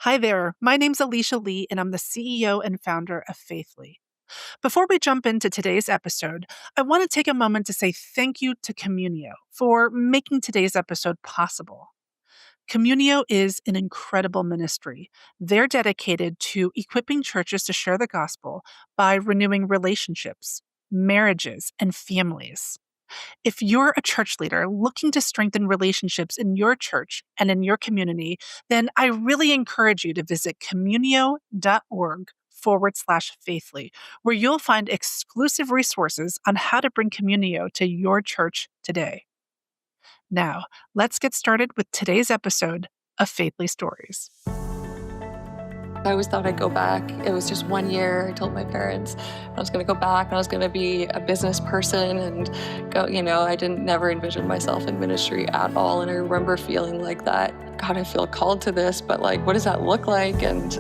Hi there. My name's Alicia Lee, and I'm the CEO and founder of Faithly. Before we jump into today's episode, I want to take a moment to say thank you to Communio for making today's episode possible. Communio is an incredible ministry. They're dedicated to equipping churches to share the gospel by renewing relationships, marriages, and families. If you're a church leader looking to strengthen relationships in your church and in your community, then I really encourage you to visit communio.org/faithly, where you'll find exclusive resources on how to bring Communio to your church today. Now, let's get started with today's episode of Faithly Stories. I always thought I'd go back. It was just 1 year. I told my parents I was going to go back and I was going to be a business person and go, I didn't never envision myself in ministry at all. And I remember feeling like that, God, I feel called to this, but like, what does that look like? And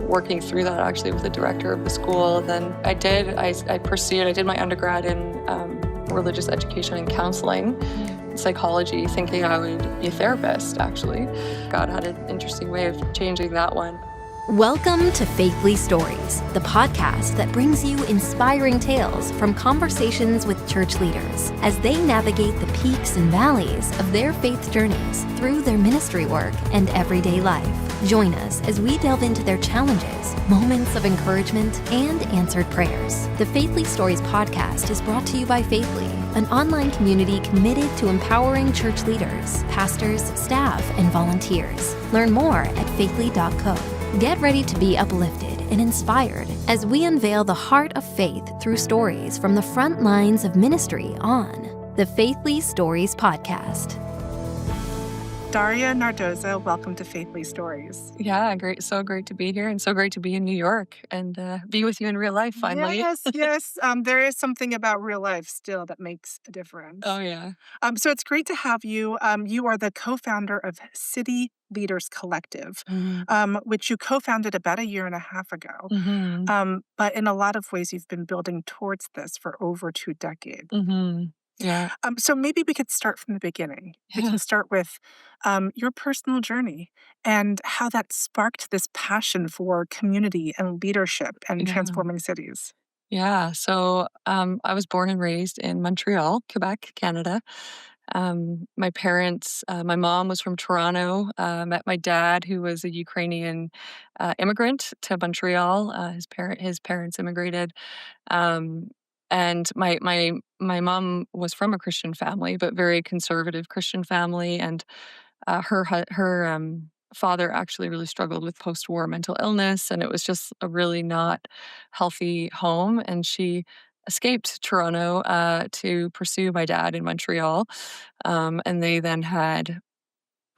working through that actually with the director of the school. And then I did my undergrad in religious education and counseling, psychology, thinking I would be a therapist, actually. God had an interesting way of changing that one. Welcome to Faithly Stories, the podcast that brings you inspiring tales from conversations with church leaders as they navigate the peaks and valleys of their faith journeys through their ministry work and everyday life. Join us as we delve into their challenges, moments of encouragement, and answered prayers. The Faithly Stories podcast is brought to you by Faithly, an online community committed to empowering church leaders, pastors, staff, and volunteers. Learn more at faithly.co. Get ready to be uplifted and inspired as we unveil the heart of faith through stories from the front lines of ministry on the Faithly Stories podcast. Daria Nardozza, welcome to Faithly Stories. Yeah, great. So great to be here and so great to be in New York and be with you in real life finally. Yes. There is something about real life still that makes a difference. Oh, yeah. So it's great to have you. You are the co-founder of City Leaders Collective, which you co-founded about 1.5 years ago. But in a lot of ways, you've been building towards this for over 2 decades. Yeah. So maybe we could start from the beginning. We Yeah. can start with your personal journey and how that sparked this passion for community and leadership and transforming cities. Yeah. So I was born and raised in Montreal, Quebec, Canada. My parents, my mom was from Toronto, met my dad, who was a Ukrainian immigrant to Montreal. His parents immigrated. And my mom was from a Christian family, but very conservative Christian family. And her father actually really struggled with post-war mental illness, and it was just a really not healthy home. And she escaped Toronto to pursue my dad in Montreal, and they then had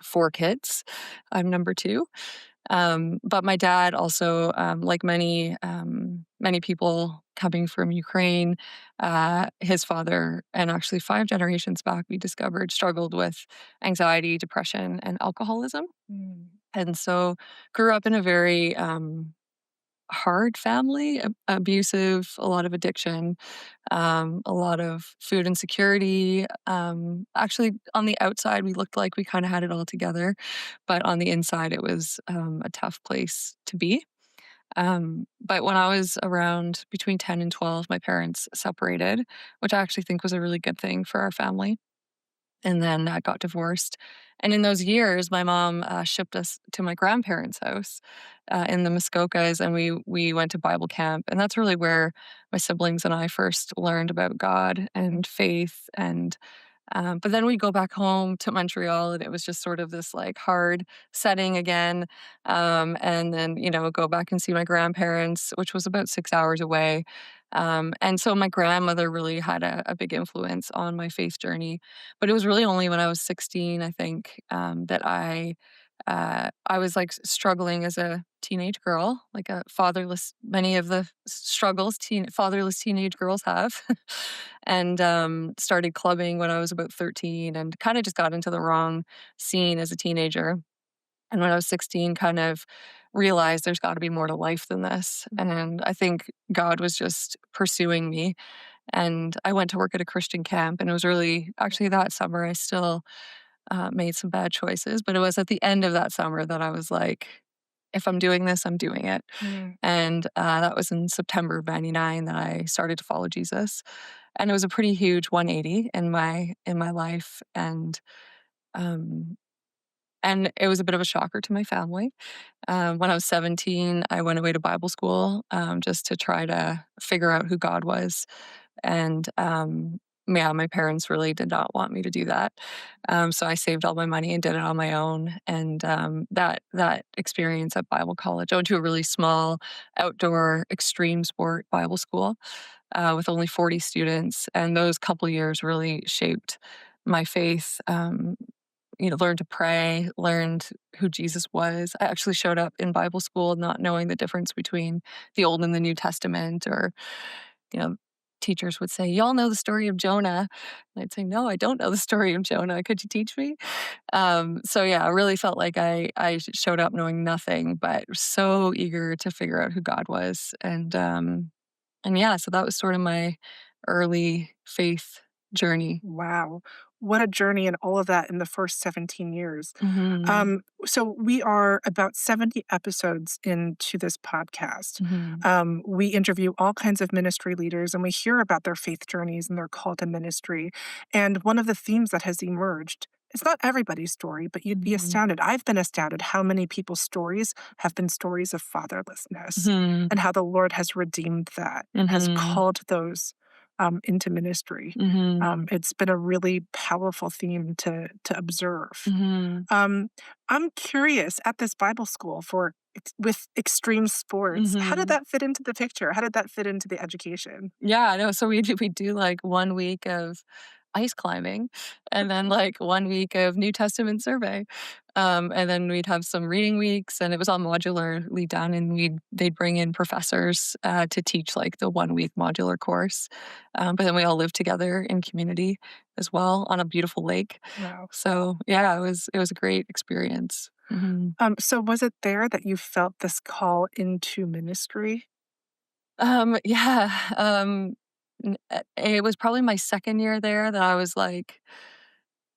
4 kids. I'm number 2. But my dad also, like many people coming from Ukraine, his father, and actually 5 generations back, we discovered, struggled with anxiety, depression, and alcoholism. And so grew up in a very hard family, abusive, a lot of addiction, a lot of food insecurity. Actually, on the outside, we looked like we kind of had it all together, but on the inside, it was a tough place to be. But when I was around between 10 and 12, my parents separated, which I actually think was a really good thing for our family. And then got divorced. And in those years, my mom shipped us to my grandparents' house in the Muskokas, and we went to Bible camp. And that's really where my siblings and I first learned about God and faith. And but then we go back home to Montreal, and it was just sort of this like hard setting again. And then go back and see my grandparents, which was about 6 hours away. And so my grandmother really had a big influence on my faith journey. But it was really only when I was 16, I think, that I was like struggling as a teenage girl, like a fatherless, many of the struggles fatherless teenage girls have, and started clubbing when I was about 13, and kind of just got into the wrong scene as a teenager. And when I was 16, kind of realized there's got to be more to life than this. And I think God was just pursuing me. And I went to work at a Christian camp, and it was really, actually that summer, I still made some bad choices. But it was at the end of that summer that I was like, if I'm doing this, I'm doing it. Mm. And that was in September of 99 that I started to follow Jesus. And it was a pretty huge 180 in my life. Um, and it was a bit of a shocker to my family. When I was 17, I went away to Bible school just to try to figure out who God was. And yeah, my parents really did not want me to do that. So I saved all my money and did it on my own. And that experience at Bible college, I went to a really small outdoor extreme sport Bible school with only 40 students, and those couple years really shaped my faith. Learned to pray, learned who Jesus was. I actually showed up in Bible school not knowing the difference between the Old and the New Testament, or, you know, teachers would say, "Y'all know the story of Jonah." And I'd say, "No, I don't know the story of Jonah. Could you teach me?" So yeah, I really felt like I showed up knowing nothing, but so eager to figure out who God was. And yeah, so that was sort of my early faith journey. Wow. What a journey and all of that in the first 17 years. Mhm. So we are about 70 episodes into this podcast. Mhm. We interview all kinds of ministry leaders and we hear about their faith journeys and their call to ministry. And one of the themes that has emerged, it's not everybody's story, but you'd be Mhm. astounded. I've been astounded how many people's stories have been stories of fatherlessness Mhm. and how the Lord has redeemed that and has Mhm. called those into ministry. Mhm. It's been a really powerful theme to observe. Mhm. Um, I'm curious at this Bible school with extreme sports, how did Mhm. that fit into the picture? How did that fit into the education? Yeah, I know. So we do like 1 week of ice climbing, and then like 1 week of New Testament survey. And then we'd have some reading weeks, and it was all modularly done, and they'd bring in professors to teach like the 1 week modular course. But then we all lived together in community as well on a beautiful lake. Wow. So yeah, it was a great experience. Mhm. So was it there that you felt this call into ministry? Yeah, it was probably my second year there that I was, like,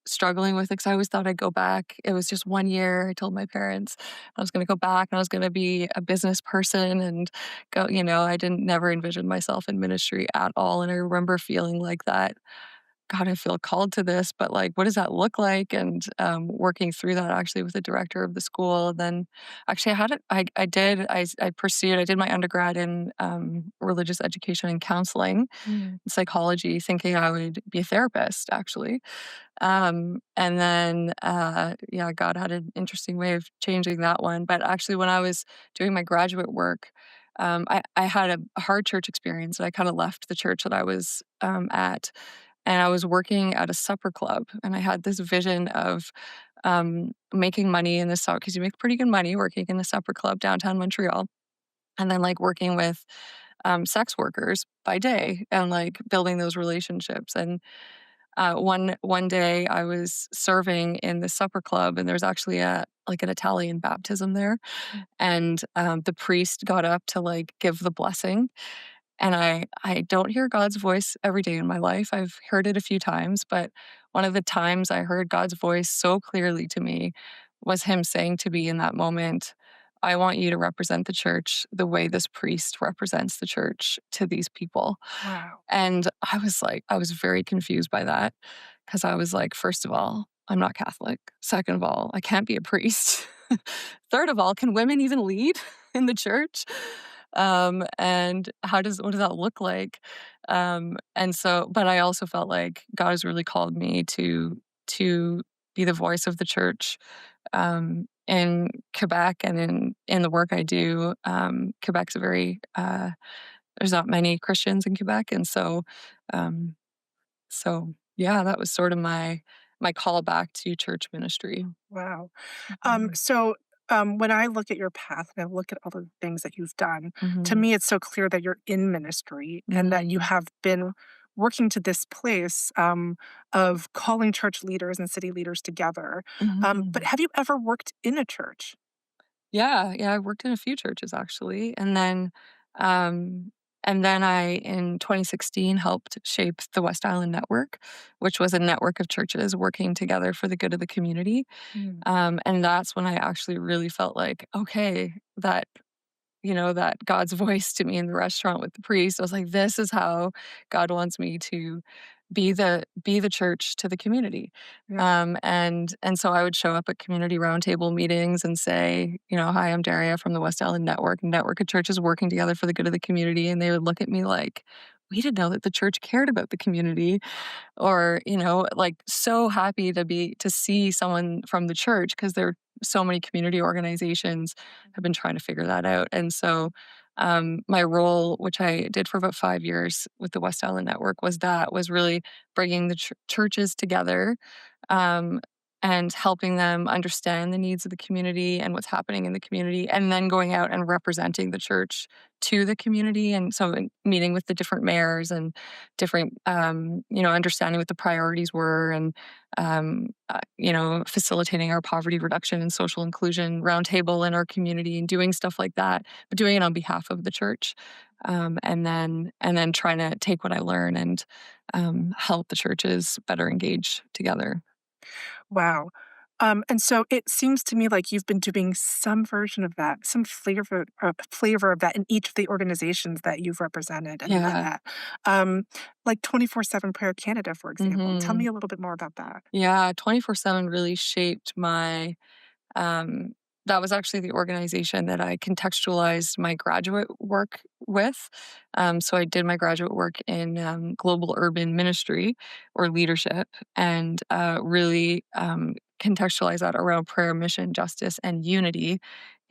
struggling with it, 'cause I always thought I'd go back. It was just 1 year. I told my parents I was gonna go back and I was gonna be a business person and I didn't never envision myself in ministry at all, and I remember feeling like that, "God, I feel called to this, but, like, what does that look like?" And, working through that actually with the director of the school. And then actually I had it I did my undergrad in, religious education and counseling, Mm. psychology, thinking I would be a therapist, actually. And then, yeah, God had an interesting way of changing that one. But actually, when I was doing my graduate work, I had a hard church experience, and I kinda left the church that I was, at, and I was working at a supper club, and I had this vision of, making money in the supper because you make pretty good money working in a supper club downtown Montreal, and then, like, working with, sex workers by day and, like, building those relationships. And one day I was serving in the supper club, and there was actually an Italian baptism there, and the priest got up to like give the blessing, and I don't hear God's voice every day in my life. I've heard it a few times, but one of the times I heard God's voice so clearly to me was Him saying to me in that moment, "I want you to represent the church the way this priest represents the church to these people." Wow. And I was very confused by that because I was like, first of all, I'm not Catholic. Second of all, I can't be a priest. Third of all, can women even lead in the church? And what does that look like? But I also felt like God has really called me to be the voice of the church in Quebec and in the work I do. Quebec's a very there's not many Christians in Quebec, and um, yeah, that was sort of my call back to church ministry. Wow. Mhm. When I look at your path and I look at all the things that you've done, to Mhm. me, it's so clear that you're in ministry and that you Mhm. have been working to this place of calling church leaders and city leaders together. But Mhm. have you ever worked in a church? Yeah, yeah, I worked in a few churches actually, um, and then I, in 2016, helped shape the West Island Network, which was a network of churches working together for the good of the community. Mm. And that's when I actually really felt like, okay, that, that God's voice to me in the restaurant with the priest. I was like, this is how God wants me to be the church to the community. Yeah. And so I would show up at community roundtable meetings and say, hi, I'm Daria from the West Island Network of churches working together for the good of the community. And they would look at me like, we didn't know that the church cared about the community, or like, so happy to see someone from the church, because there are so many community organizations have been trying to figure that out. And so my role, which I did for about 5 years with the West Island Network, was really bringing the churches together, um, and helping them understand the needs of the community and what's happening in the community, and then going out and representing the church to the community. And so meeting with the different mayors and different, understanding what the priorities were, and, facilitating our poverty reduction and social inclusion roundtable in our community, and doing stuff like that, but doing it on behalf of the church. And then trying to take what I learn and help the churches better engage together. Wow. And so it seems to me like you've been doing some version of that, some flavor of that in each of the organizations that you've represented and led Yeah. at. Um, like 24/7 Prayer Canada, for example. Tell Hmm. me a little bit more about that. Yeah. 24/7 really shaped my. Um, that was actually the organization that I contextualized my graduate work with. So I did my graduate work in global urban ministry or leadership, and really contextualize that around prayer, mission, justice, and unity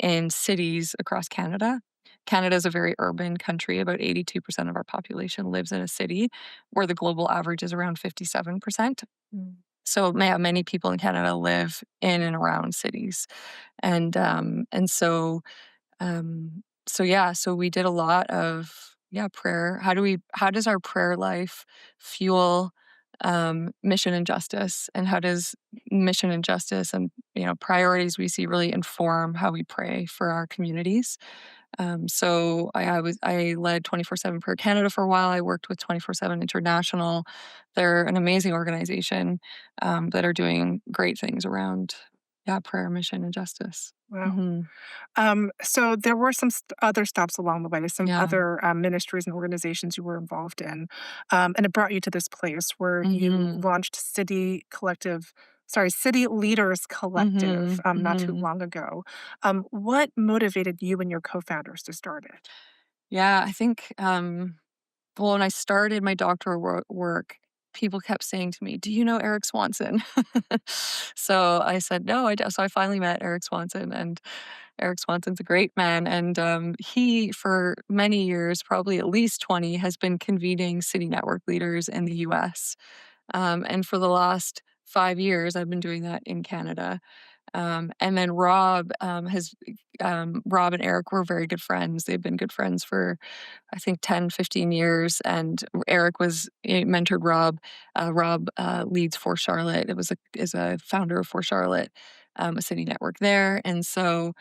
in cities across Canada. Canada is a very urban country. About 82% of our population lives in a city, where the global average is around 57%. Mm. So many people in Canada live in and around cities. And yeah, so we did a lot of, prayer. How does our prayer life fuel mission and justice, and how does mission and justice and priorities we see really inform how we pray for our communities? So I led 24/7 Prayer Canada for a while. I worked with 24/7 International. They're an amazing organization that are doing great things around, prayer, mission, and justice. Wow. Hmm. So there were some other stops along the way, some Yeah. other ministries and organizations you were involved in, and it brought you to this place where you Hmm. launched City Leaders Hmm. Collective, not too Hmm. long ago. What motivated you and your co-founders to start it? Yeah, I think, well, when I started my doctoral work, people kept saying to me, "Do you know Eric Swanson?" So I said, "No, I don't." So I finally met Eric Swanson, and Eric Swanson's a great man. And he, for many years, probably at least 20, has been convening city network leaders in the US. And for the last 5 years, I've been doing that in Canada. And then Rob and Eric were very good friends. They've been good friends for, I think, 10, 15 years. And mentored Rob. Rob leads For Charlotte. Is a founder of For Charlotte, a city network there. And so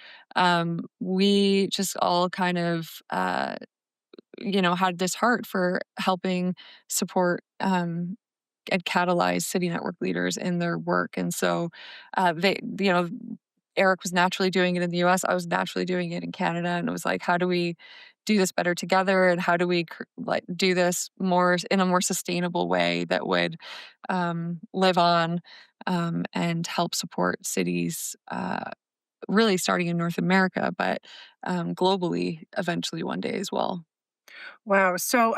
we just all kind of, had this heart for helping support and catalyze city network leaders in their work. And so Eric was naturally doing it in the US. I was naturally doing it in Canada. And it was like, how do we do this better together? And how do we like do this more in a more sustainable way that would live on, and help support cities, really starting in North America, but globally eventually one day as well. Wow. So,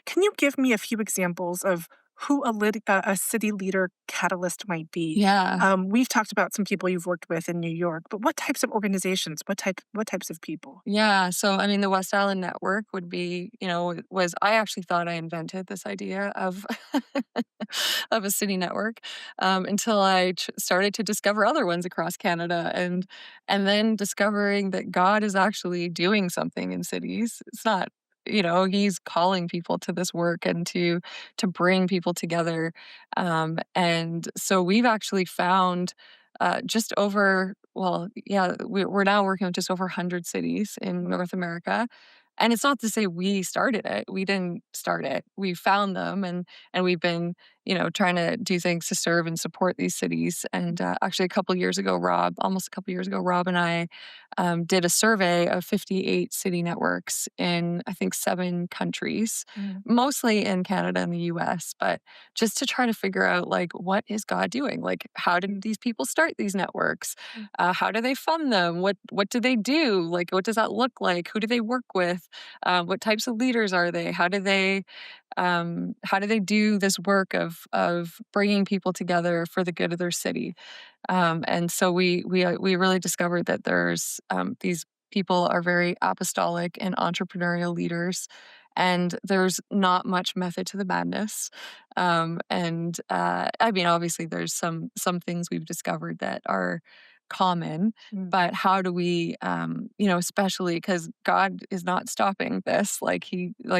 can you give me a few examples of who a city leader catalyst might be? Yeah. We've talked about some people you've worked with in New York, but what types of organizations? What types of people? Yeah. So, I mean, the West Island Network would be, I actually thought I invented this idea of of a city network, until I started to discover other ones across Canada, and then discovering that God is actually doing something in cities. It's not, He's calling people to this work and to bring people together. And so we've actually found, just over, well, yeah, we're now working with just over 100 cities in North America. And it's not to say we started it. We didn't start it. We found them, and we've been, trying to do things to serve and support these cities. And actually, almost a couple years ago, Rob and I did a survey of 58 city networks in, I think, 7 countries, Mm. mostly in Canada and the US, but just to try to figure out, like, what is God doing? Like, how did these people start these networks? Mm. How do they fund them? What do they do? Like, what does that look like? Who do they work with? What types of leaders are they? How do they do this work of bringing people together for the good of their city? And so we really discovered that there's these people are very apostolic and entrepreneurial leaders, and there's not much method to the madness. And I mean, obviously, there's some things we've discovered that are common, Mm. but how do we, especially because God is not stopping this. Like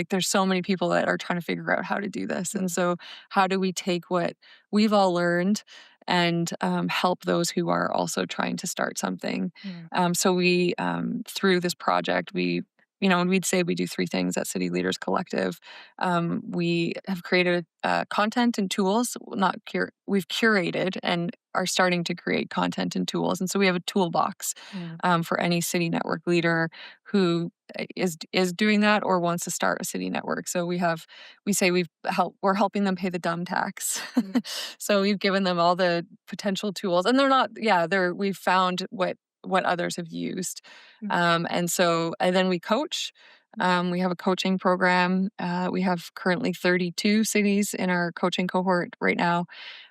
there's so many people that are trying to figure out how to do this, and Mm. so how do we take what we've all learned and help those who are also trying to start something. Mm. So we, through this project, and we'd say we do 3 things at City Leaders Collective. We have created content and tools. We've curated and are starting to create content and tools, and so we have a toolbox Mm. for any city network leader who is doing that or wants to start a city network. So we say we're helping them pay the dumb tax. Mm. So we've given them all the potential tools, and we've found what others have used. Mm. And then we coach. We have a coaching program. We have currently 32 cities in our coaching cohort right now.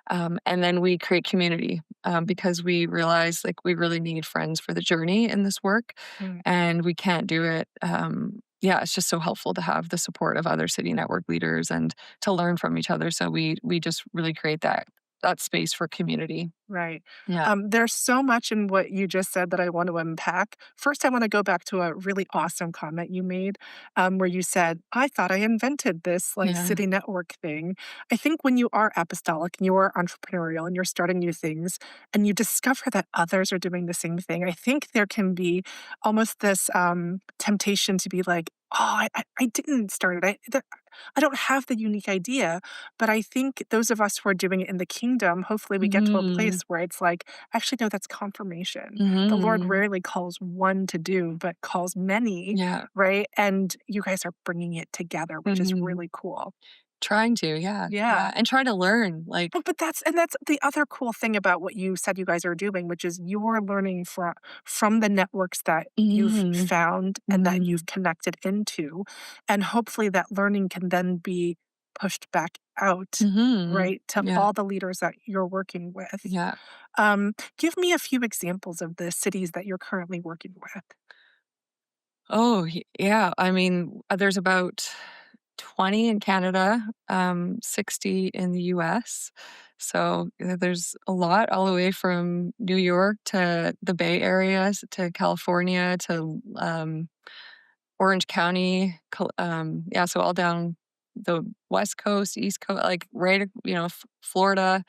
And then we create community because we realize like we really need friends for the journey in this work, Mm. and we can't do it. It's just so helpful to have the support of other city network leaders and to learn from each other. So we just really create that space for community. Right. Yeah. There's so much in what you just said that I want to unpack. First, I want to go back to a really awesome comment you made, where you said, I thought I invented this like Yeah. city network thing. I think when you are apostolic and you are entrepreneurial and you're starting new things and you discover that others are doing the same thing, I think there can be almost this temptation to be like, oh, I didn't start it. I don't have the unique idea, but I think those of us who are doing it in the kingdom, hopefully we get to a Mhm. place where it's like, actually, no, that's confirmation. The Lord Mhm. rarely calls one to do, but calls many, Yeah. right? And you guys are bringing it together, which is Mhm. really cool. Trying to, yeah, Yeah. yeah, and try to learn, like. But that's the other cool thing about what you said you guys are doing, which is you're learning from the networks that you've Mhm. found and that Mhm. you've connected into, and hopefully that learning can then be pushed back out, Mhm. right, to Yeah, all the leaders that you're working with. yeah. Give me a few examples of the cities that you're currently working with. Oh, yeah, I mean, there's about 20 in Canada, 60 in the US. So, there's a lot all the way from New York to the Bay Areas to California to, Orange County, so all down the West Coast, East Coast, like, right, Florida,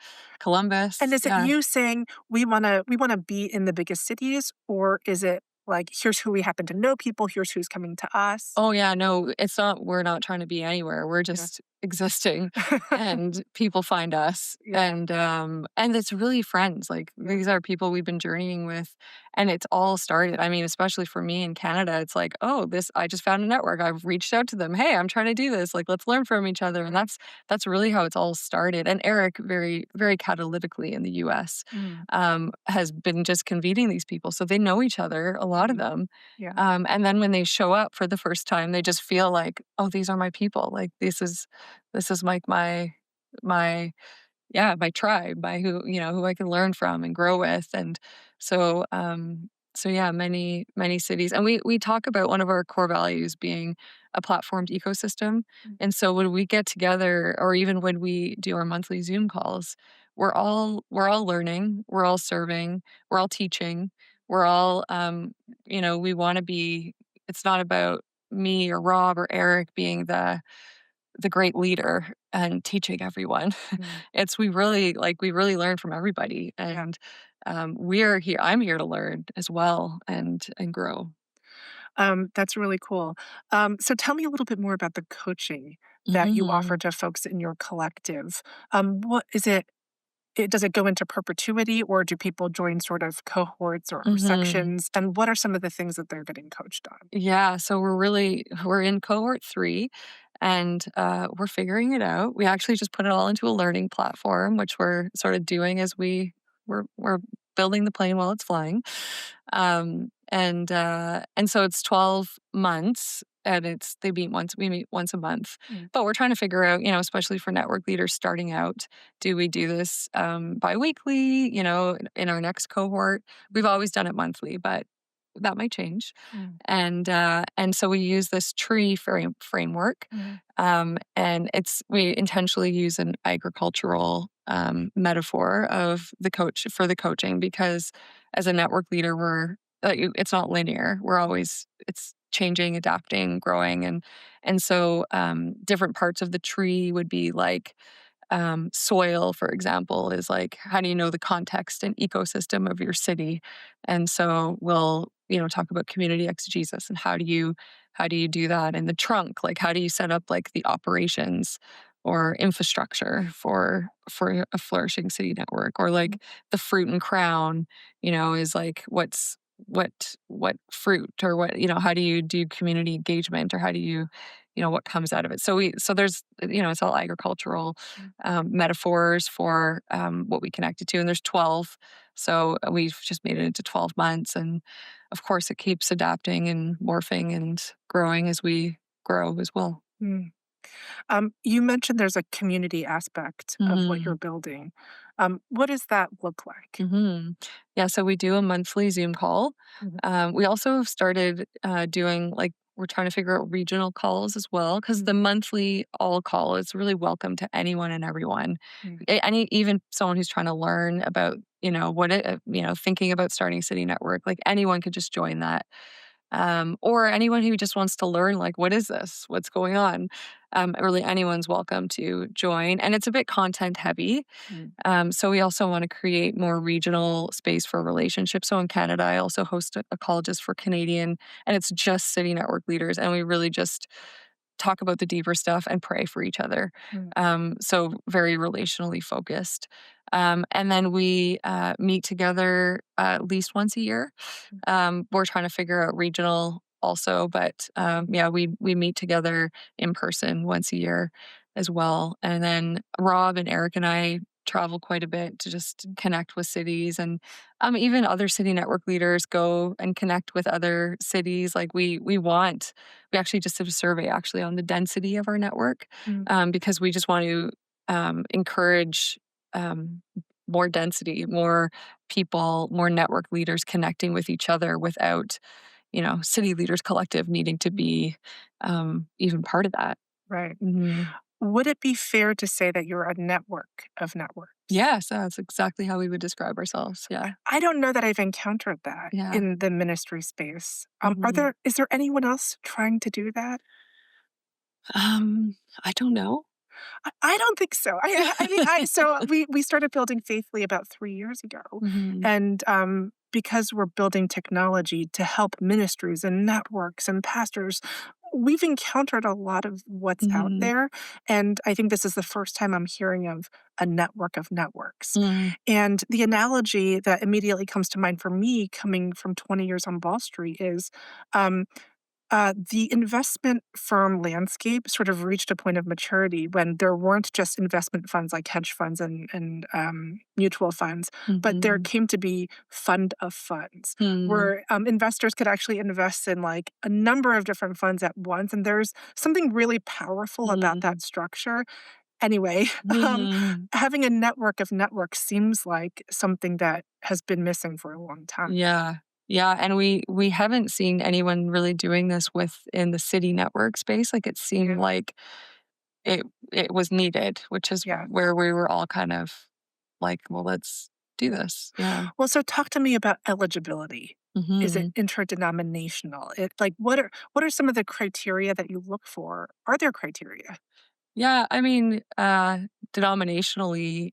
And Columbus, is it yeah. you saying, "We wanna be in the biggest cities," or is it like, "Here's who we happen to know people, here's who's coming to us?" Oh, yeah, no, we're not trying to be anywhere, we're Yeah. just existing, and people find us, Yeah, and it's really friends, like, yeah, these are people we've been journeying with, and it's all started I mean, especially for me in Canada, it's like, "Oh, this I just found a network, I've reached out to them, 'Hey, I'm trying to do this, like, let's learn from each other,'" and right. that's really how it's all started, and Eric very, very catalytically in the US, Mm, has been just convening these people, so they know each other, a lot of mhm, them, yeah, and then when they show up for the first time, they just feel like, "Oh, these are my people. Like this is like my my tribe, my who I can learn from and grow with." And so yeah, many cities. And we talk about one of our core values being a platformed ecosystem. mm, And so when we get together or even when we do our monthly Zoom calls, we're all learning, we're all serving, we're all teaching, we're all we want to be it's not about me or Rob or Eric being the great leader and teaching everyone. mm, It's we really learn from everybody, yeah. and we're here. I'm here to learn as well and grow. That's really cool. So tell me a little bit more about the coaching. that you offer Mhm. to folks in your collective. What is it? Does it go into perpetuity, or do people join sort of cohorts or Mhm. sections? And what are some of the things that they're getting coached on? Yeah, so we're in cohort 3, and, we're figuring it out. We actually just put it all into a learning platform, which we're sort of doing as we're building the plane while it's flying. And so it's 12 months, and we meet once a month. Mm, But we're trying to figure out, especially for network leaders starting out, do we do this, biweekly, in our next cohort? We've always done it monthly, but that might change. mm, And so we use this tree framework, mm, and we intentionally use an agricultural metaphor of the coaching, because as a network leader, it's not linear. It's changing, adapting, growing, and so different parts of the tree would be like, soil, for example, is like, how do you know the context and ecosystem of your city? And so we'll, talk about community exegesis and how do you do that? And the trunk, like, how do you set up like the operations or infrastructure for a flourishing city network? Or mm, like the fruit and crown, is like, what fruit, or what, how do you do community engagement, or how do you, what comes out of it? So there's, it's all agricultural mm, metaphors for what we connected to. And there's 12. So we've just made it into 12 months. And of course, it keeps adapting and morphing and growing as we grow as well. mm. You mentioned there's a community aspect of what you're Hmm. building. What does that look like? Hmm. Yeah, so we do a monthly Zoom call. Mhm, We also have started doing, like, we're trying to figure out regional calls as well, because mm, the monthly all call is really welcome to anyone and everyone. mm, Even someone who's trying to learn about, thinking about starting a city network, like anyone could just join that. Or anyone who just wants to learn, like, what is this? What's going on? Really, anyone's welcome to join. And it's a bit content heavy. mm, So we also want to create more regional space for relationships. So in Canada, I also host a colleges for Canadian, and it's just city network leaders, and we really just talk about the deeper stuff and pray for each other. mm, So very relationally focused. And then we meet together at least once a year. mm, We're trying to figure out regional also, but yeah, we meet together in person once a year as well. And then Rob and Eric and I travel quite a bit to just connect with cities, and even other city network leaders go and connect with other cities. Like, we actually just did a survey actually on the density of our network, mm. because we just want to encourage um, more density, more people, more network leaders connecting with each other without, city leaders collective needing to be even part of that. Right. Mhm. Would it be fair to say that you're a network of networks? Yes, that's exactly how we would describe ourselves. Yeah. I don't know that I've encountered that Yeah. in the ministry space. Mhm. Is there anyone else trying to do that? I don't know. I don't think so. I mean, so we started building Faithfully about 3 years ago, Mhm. and, because we're building technology to help ministries and networks and pastors, we've encountered a lot of what's out Mhm. there, and I think this is the first time I'm hearing of a network of networks. Mhm. And the analogy that immediately comes to mind for me coming from 20 years on Wall Street is, um, the investment firm landscape sort of reached a point of maturity when there weren't just investment funds like hedge funds and mutual funds, but there Mhm. came to be fund of funds Mhm. where investors could actually invest in like a number of different funds at once. And there's something really powerful about Mhm. that structure. Anyway, Mhm. having a network of networks seems like something that has been missing for a long time. Yeah. Yeah, and we haven't seen anyone really doing this within the city network space. Like, it seemed Yeah. like it it was needed, which is Yes. where we were all kind of like, "Well, let's do this." Yeah. Well, so talk to me about eligibility. Is it Mhm. interdenominational? Like, what are some of the criteria that you look for? Are there criteria? Yeah, I mean, denominationally,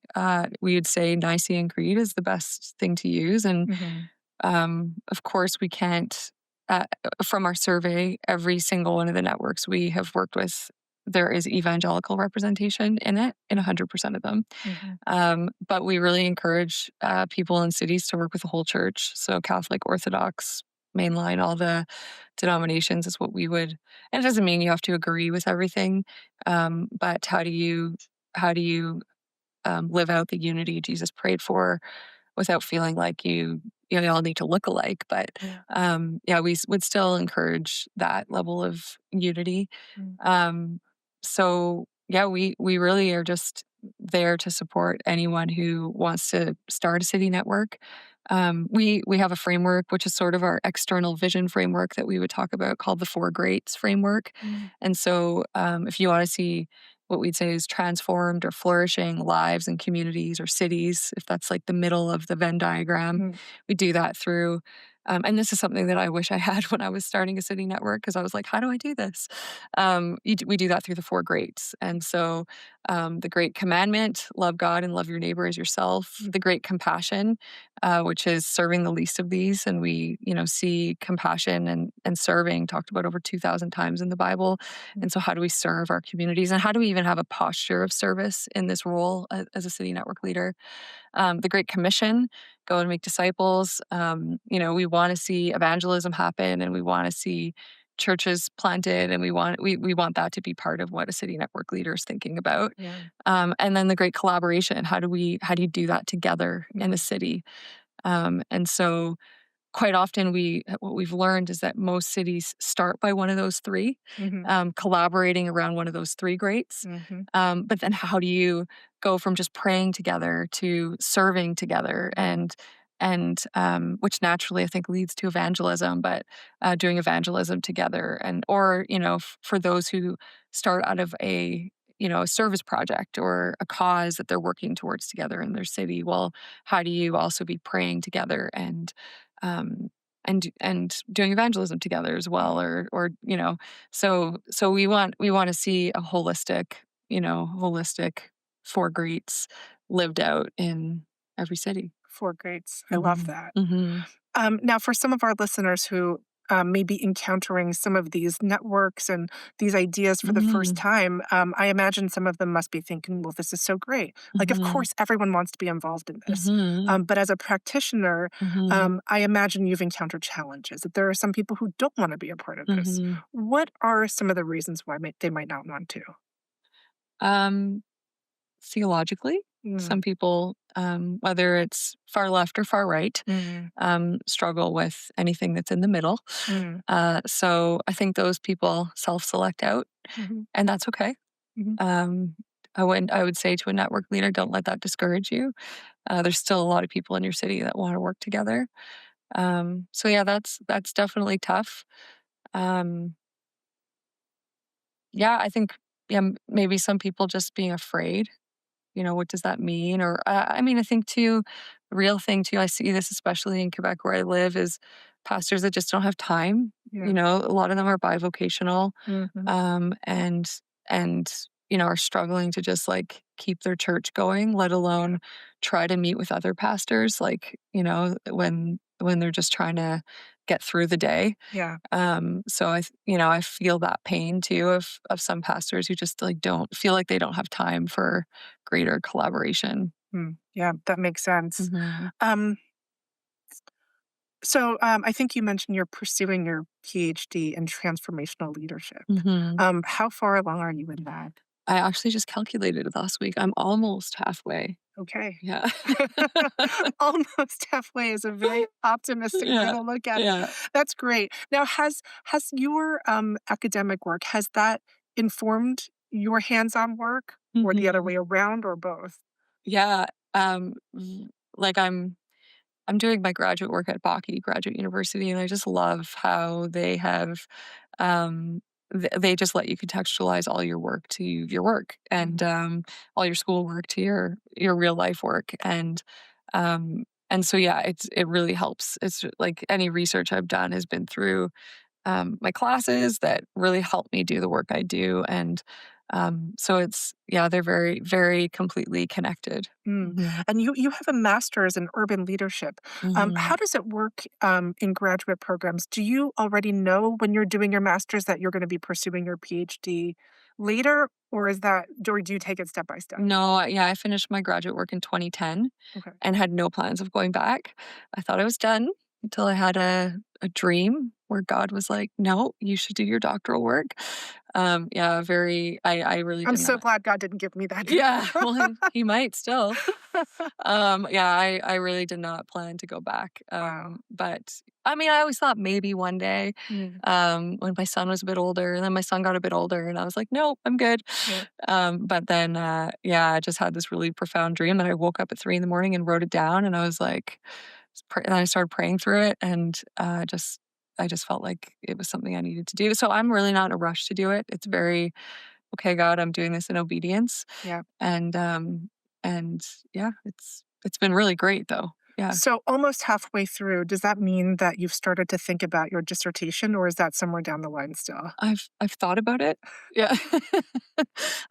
we would say Nicene Creed is the best thing to use, and Mhm. of course, we can't. Uh, from our survey, every single one of the networks we have worked with there is evangelical representation in it in 100% of them. But we really encourage people in cities to work with the whole church. So Catholic, Orthodox, mainline, all the denominations is what we would. And it doesn't mean you have to agree with everything, but how do you live out the unity Jesus prayed for without feeling like you all need to look alike? But yeah, we would still encourage that level of unity. Um, so yeah, we really are just there to support anyone who wants to start a city network. We have a framework, which is sort of our external vision framework that we would talk about, called the Four Greats framework. And so, if you want to see what we'd say is transformed or flourishing lives and communities or cities, if that's like the middle of the Venn diagram, we do that through. And this is something that I wish I had when I was starting a city network, because I was like, how do I do this? We do that through the Four Greats. And so the Great Commandment, love God and love your neighbor as yourself. The Great Compassion, which is serving the least of these. And we, see compassion and serving talked about over 2,000 times in the Bible. And so how do we serve our communities? And how do we even have a posture of service in this role as a city network leader? The Great Commission, go and make disciples. We want to see evangelism happen, and we want to see churches planted, and we want that to be part of what a city network leader is thinking about. And then the Great Collaboration. How do you do that together in a city? And so quite often what we've learned is that most cities start by one of those three, collaborating around one of those three greats. But then how do you go from just praying together to serving together, and which naturally I think leads to evangelism, but doing evangelism together, for those who start out of a service project or a cause that they're working towards together in their city. Well, how do you also be praying together um, and doing evangelism together as well, so we want to see a holistic Four Greats lived out in every city. Four Greats. I love that. Mm-hmm. Now, for some of our listeners who may be encountering some of these networks and these ideas for the first time, I imagine some of them must be thinking, well, this is so great. Like, of course, everyone wants to be involved in this. But as a practitioner, I imagine you've encountered challenges, that there are some people who don't want to be a part of this. What are some of the reasons why they might not want to? Theologically, some people, whether it's far left or far right, struggle with anything that's in the middle. So I think those people self-select out, and that's okay. I would say to a network leader, don't let that discourage you. There's still a lot of people in your city that want to work together. So yeah, that's definitely tough. Yeah, I think maybe some people just being afraid. What does that mean? Or, I think too, the real thing too, I see this especially in Quebec where I live, is pastors that just don't have time. A lot of them are bivocational, and are struggling to just like keep their church going, let alone try to meet with other pastors, when they're just trying to get through the day. So I feel that pain too of some pastors who just like don't feel like they don't have time for greater collaboration. Yeah, that makes sense. So I think you mentioned you're pursuing your PhD in transformational leadership. How far along are you in that? I actually just calculated it last week. I'm almost halfway. Okay. Yeah. Almost halfway is a very optimistic way to look at it. That's great. Now, has your academic work, has that informed your hands-on work, or the other way around, or both? Yeah. Like I'm doing my graduate work at Baki Graduate University, and I just love how they have, they just let you contextualize all your work to your work, and all your school work to your real life work, and so yeah, it really helps. It's like any research I've done has been through my classes that really help me do the work I do, and So they're very, very completely connected. Mm. Mhm. And you have a master's in urban leadership. How Mhm. does it work in graduate programs? Do you already know when you're doing your master's that you're going to be pursuing your PhD later, or do you take it step by step? No, yeah, I finished my graduate work in 2010 Okay. and had no plans of going back. I thought I was done until I had a dream where God was like, "No, you should do your doctoral work." Yeah, I really I'm did so not. glad God didn't give me that dream. Yeah, well, he might still. Yeah, I really did not plan to go back. Wow. But I mean, I always thought maybe one day, Mm, when my son was a bit older, and then my son got a bit older, and I was like, "Nope, I'm good." yeah. But then, yeah, I just had this really profound dream that I woke up at 3 in the morning and wrote it down, and I was like, and I started praying through it, and I just felt like it was something I needed to do. So I'm really not in a rush to do it. It's Mm, very, okay, God, I'm doing this in obedience. yeah. And and yeah, it's been really great though. Yeah. So almost halfway through, does that mean that you've started to think about your dissertation, or is that somewhere down the line still? I've thought about it. Yeah.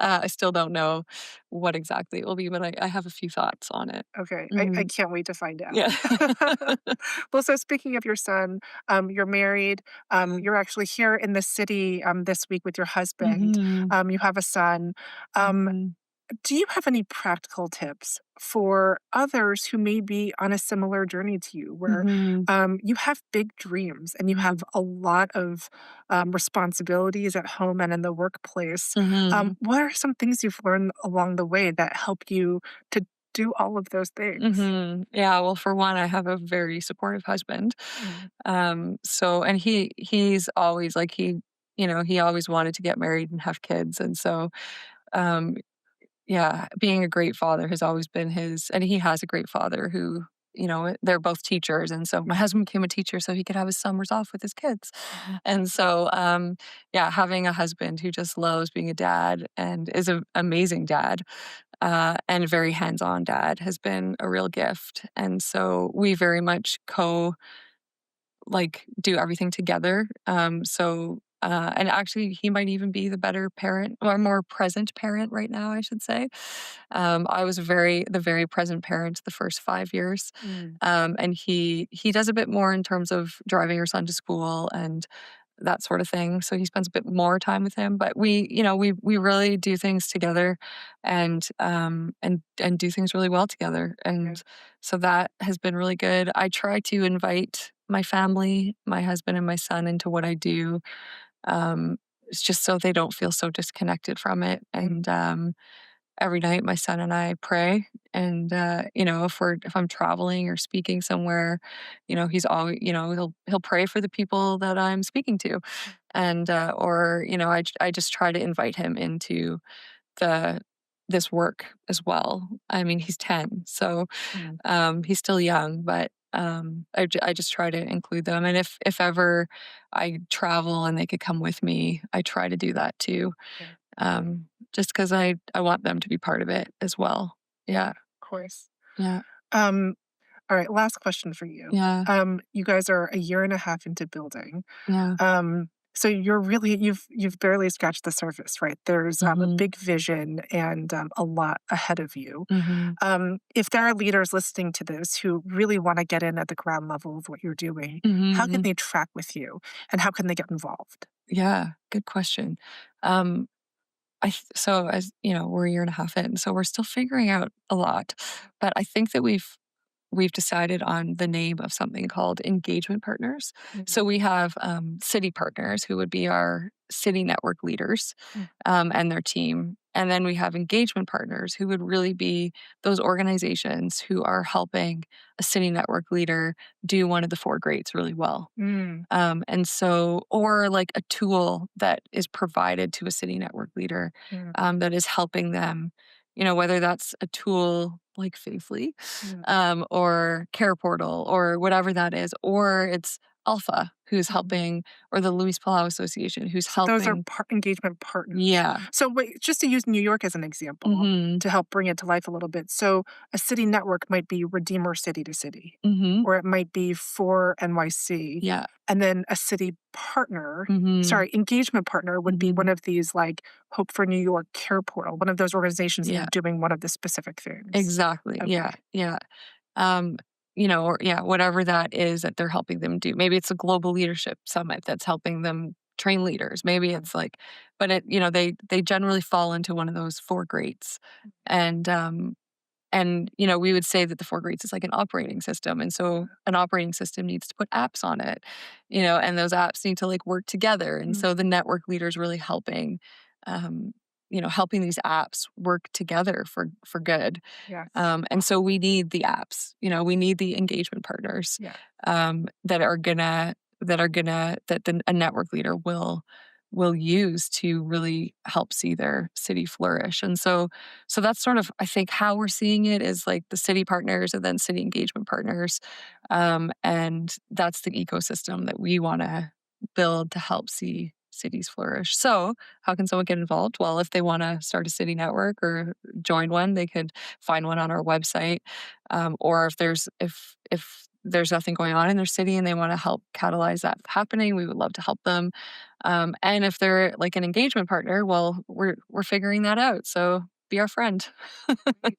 I still don't know what exactly it will be, but I have a few thoughts on it. Okay, I Mhm. can't wait to find out. Yeah. Well, so speaking of your son, you're married. You're actually here in the city this week with your husband. Mhm. You have a son. Um, Mhm. do you have any practical tips for others who may be on a similar journey to you, where Mhm. you have big dreams and you Mhm. have a lot of responsibilities at home and in the workplace? Mhm. What are some things you've learned along the way that help you to do all of those things? Mhm. Yeah, well, for one, I have a very supportive husband. Mm, And he's always like he always wanted to get married and have kids. And so um yeah, being a great father has always been his, and he has a great father who, they're both teachers. And so my yeah. husband became a teacher so he could have his summers off with his kids. Mhm. And so, yeah, having a husband who just loves being a dad and is an amazing dad, and a very hands-on dad has been a real gift. And so we very much do everything together. And actually, he might even be the better parent or more present parent right now, I should say. I was the very present parent the first 5 years, Mm, and he does a bit more in terms of driving your son to school and that sort of thing. So he spends a bit more time with him, but we really do things together, and do things really well together. yeah. And so that has been really good. I try to invite my family, my husband and my son into what I do. It's just so they don't feel so disconnected from it. Mm, And every night my son and I pray. And if I'm traveling or speaking somewhere, he's always, he'll pray for the people that I'm speaking to. And or I just try to invite him into the this work as well. I mean, he's 10, so mm, he's still young, but I just try to include them. And if ever I travel and they could come with me, I try to do that too. yeah. Just because I want them to be part of it as well. Yeah, Yeah, of course. yeah, Um, all right, last question for you. yeah, You guys are a year and a half into building. yeah. So you've barely scratched the surface, right? There's a Mhm, big vision and a lot ahead of you. mhm, If there are leaders listening to this who really want to get in at the ground level of what you're doing, how can mhm. they track with you and how can they get involved? Yeah, good question. Um, so as we're a year and a half in, so we're still figuring out a lot. But I think that we've decided on the name of something called engagement partners. Mhm. So we have city partners who would be our city network leaders, Mm, and their team. And then we have engagement partners who would really be those organizations who are helping a city network leader do one of the four greats really well. mm, And so, or like a tool that is provided to a city network leader, mm, that is helping them, whether that's a tool like Faithly, Mm. or Care Portal, or whatever that is, or it's Alpha who's helping, or the Luis Palau Association who's So those are helping. engagement partners. Yeah. So wait, just to use New York as an example Mhm. to help bring it to life a little bit. So a city network might be Redeemer City to City, Mhm. or it might be for NYC. Yeah. And then a city partner, Mhm. engagement partner would be one Mhm. of these like Hope for New York, Care Portal, one of those organizations that are Yeah. doing one of the specific things. Exactly. Yeah. Okay. Yeah. Um, or yeah, whatever that is that they're helping them do. Maybe it's a global leadership summit that's helping them train leaders. Maybe it's like, but they generally fall into one of those four greats. And we would say that the four greats is like an operating system. And so an operating system needs to put apps on it, and those apps need to like work together. And Mm. so the network leader is really helping, um, helping these apps work together for good. Yes. And so we need the apps, we need the engagement partners, Yeah. that a network leader will use to really help see their city flourish. And so that's sort of, I think, how we're seeing it is like the city partners and then city engagement partners. And that's the ecosystem that we want to build to help see cities flourish. So how can someone get involved? Well, if they want to start a city network or join one, they could find one on our website. Or if there's nothing going on in their city and they want to help catalyze that happening, we would love to help them. And if they're like an engagement partner, well, we're figuring that out. So be our friend. Great.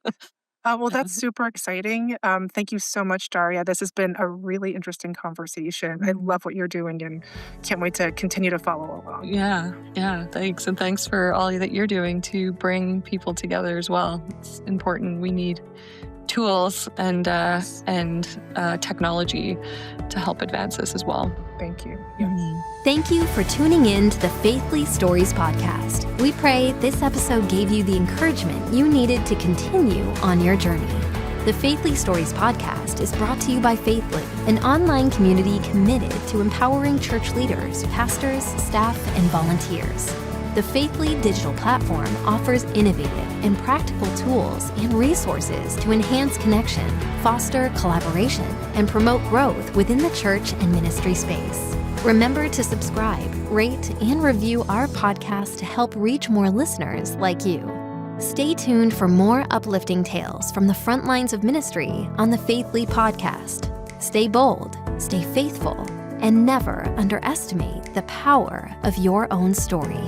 Well, that's super exciting. Thank you so much, Daria. This has been a really interesting conversation. I love what you're doing and can't wait to continue to follow along. Yeah, yeah. Thanks, and thanks for all that you're doing to bring people together as well. It's important. We need tools and technology to help advance this as well. Thank you. Yes. Thank you for tuning in to the Faithly Stories podcast. We pray this episode gave you the encouragement you needed to continue on your journey. The Faithly Stories podcast is brought to you by Faithly, an online community committed to empowering church leaders, pastors, staff, and volunteers. The Faithly digital platform offers innovative and practical tools and resources to enhance connection, foster collaboration, and promote growth within the church and ministry space. Remember to subscribe, rate, and review our podcast to help reach more listeners like you. Stay tuned for more uplifting tales from the front lines of ministry on the Faithly podcast. Stay bold, stay faithful, and never underestimate the power of your own story.